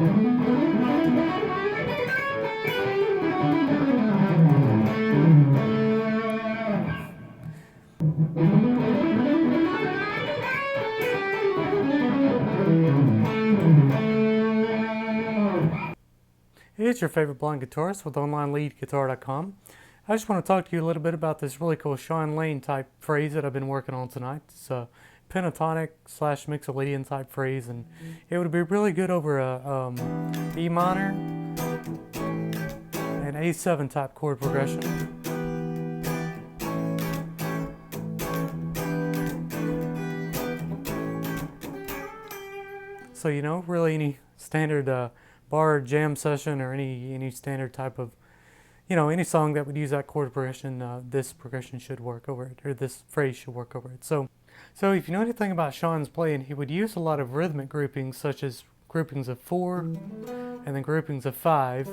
It's your favorite blind guitarist with OnlineLeadGuitar.com. I just want to talk to you a little bit about this really cool Shawn Lane type phrase that I've been working on tonight. It's a pentatonic / Mixolydian type phrase, and it would be really good over a E minor and A7 type chord progression. So, you know, really any standard bar jam session or any standard type of, you know, any song that would use that chord progression, this progression should work over it, or this phrase should work over it. So if you know anything about Shawn's playing, he would use a lot of rhythmic groupings, such as groupings of 4, and then groupings of 5,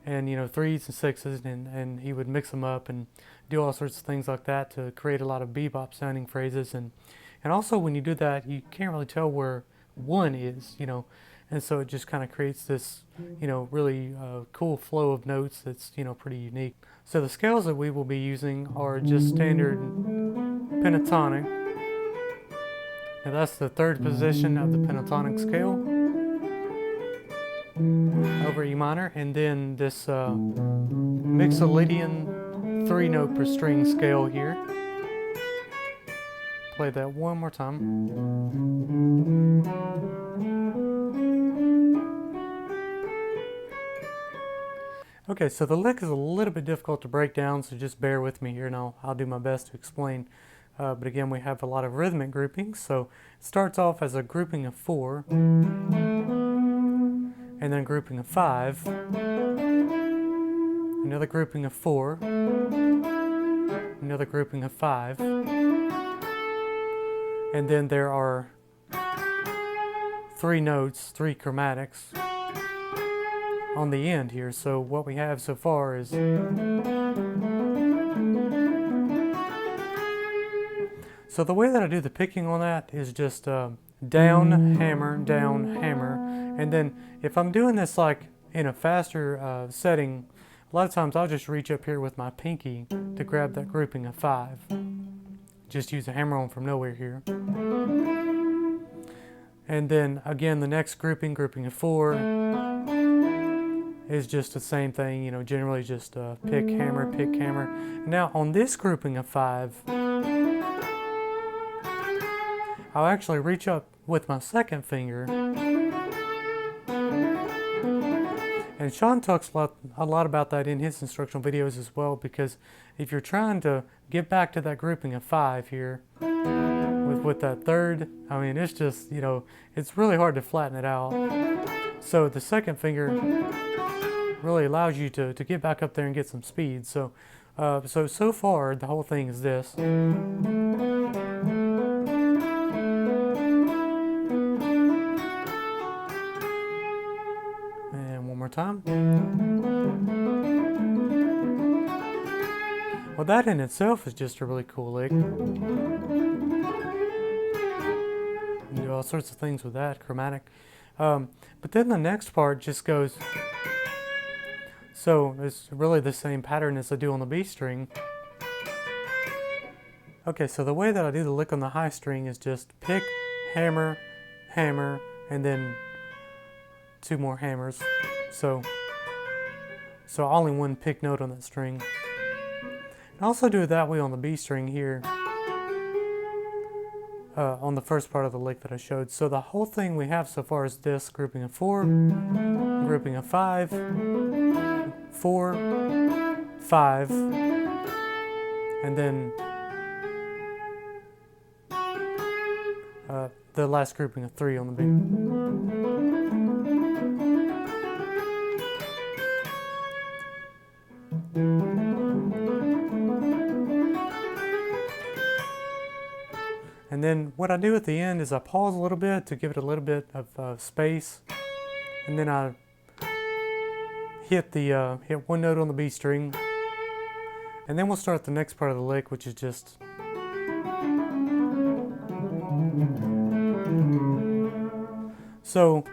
and, you know, 3s and 6s, and he would mix them up and do all sorts of things like that to create a lot of bebop sounding phrases. And also when you do that, you can't really tell where 1 is, you know, and so it just kind of creates this, you know, really cool flow of notes that's, you know, pretty unique. So the scales that we will be using are just standard pentatonic. Now that's the 3rd position of the pentatonic scale over E minor, and then this Mixolydian 3-note per string scale here. Play that one more time. Okay, so the lick is a little bit difficult to break down, so just bear with me here, and I'll do my best to explain. But again, we have a lot of rhythmic groupings. So it starts off as a grouping of 4, and then a grouping of 5, another grouping of 4, another grouping of 5, and then there are 3 notes, 3 chromatics on the end here. So what we have so far is so the way that I do the picking on that is just down, hammer, and then if I'm doing this like in a faster setting, a lot of times I'll just reach up here with my pinky to grab that grouping of 5. Just use a hammer on from nowhere here. And then again, the next grouping of 4, is just the same thing, you know, generally just pick, hammer, pick, hammer. Now on this grouping of 5, I'll actually reach up with my 2nd finger. And Shawn talks a lot about that in his instructional videos as well, because if you're trying to get back to that grouping of 5 here, with that 3rd, I mean, it's just, you know, it's really hard to flatten it out. So the 2nd finger really allows you to get back up there and get some speed. So so far the whole thing is this. And one more time. Well, that in itself is just a really cool lick. You can do all sorts of things with that, chromatic. But then the next part just goes, so it's really the same pattern as I do on the B string. Okay, so the way that I do the lick on the high string is just pick, hammer, hammer, and then 2 more hammers. So only 1 pick note on that string. And also do it that way on the B string here, on the first part of the lick that I showed. So the whole thing we have so far is this grouping of 4, grouping of 5, 4, 5, and then the last grouping of 3 on the B. And then what I do at the end is I pause a little bit to give it a little bit of space, and then I hit 1 note on the B string, and then we'll start the next part of the lick, which is just so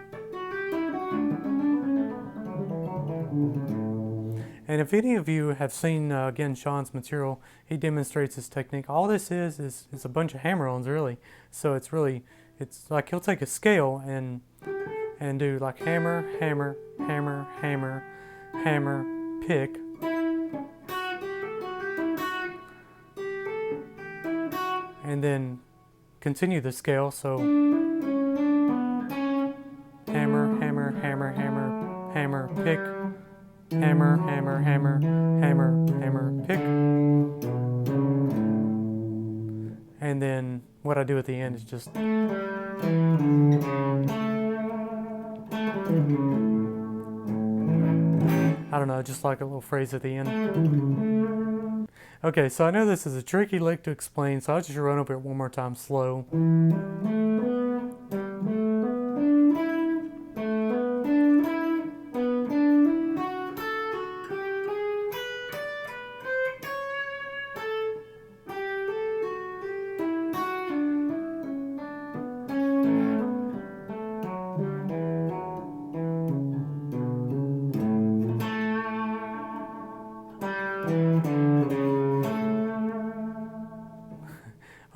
And if any of you have seen, again, Shawn's material, he demonstrates his technique. All this is a bunch of hammer-ons, really. So it's like he'll take a scale and do like hammer, hammer, hammer, hammer, hammer, pick. And then continue the scale, so hammer, hammer, hammer, hammer, hammer, pick, hammer, hammer, hammer, hammer, hammer, pick. And then what I do at the end is just I don't know, just like a little phrase at the end. Okay, so I know this is a tricky lick to explain, so I'll just run over it one more time slow.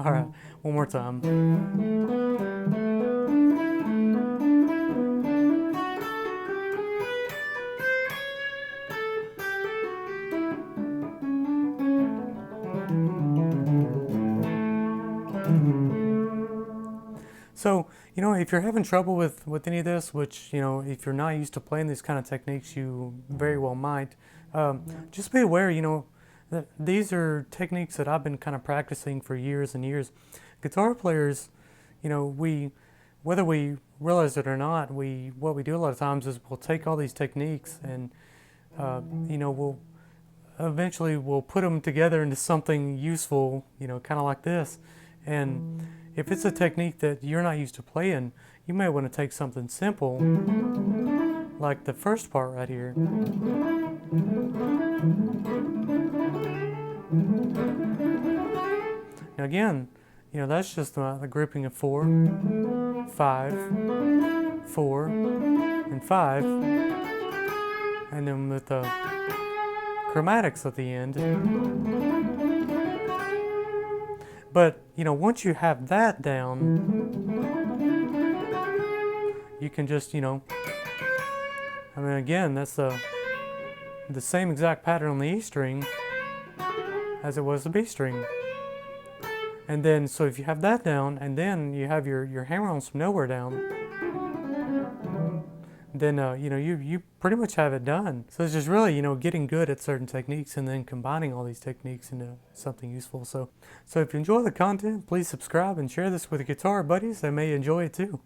All right, one more time. So, if you're having trouble with any of this, which, if you're not used to playing these kind of techniques, you very well might, just be aware, that these are techniques that I've been kind of practicing for years and years. Guitar players, whether we realize it or not, what we do a lot of times is we'll take all these techniques and, we'll put them together into something useful, kind of like this. And if it's a technique that you're not used to playing, you may want to take something simple, like the first part right here. Now again, that's just the grouping of 4, 5, 4, and 5, and then with the chromatics at the end. But, once you have that down, you can just, again, that's the same exact pattern on the E string as it was the B string. And then, so if you have that down, and then you have your hammer-ons from nowhere down, then, you pretty much have it done. So it's just really, getting good at certain techniques and then combining all these techniques into something useful. So if you enjoy the content, please subscribe and share this with your guitar buddies that may enjoy it too.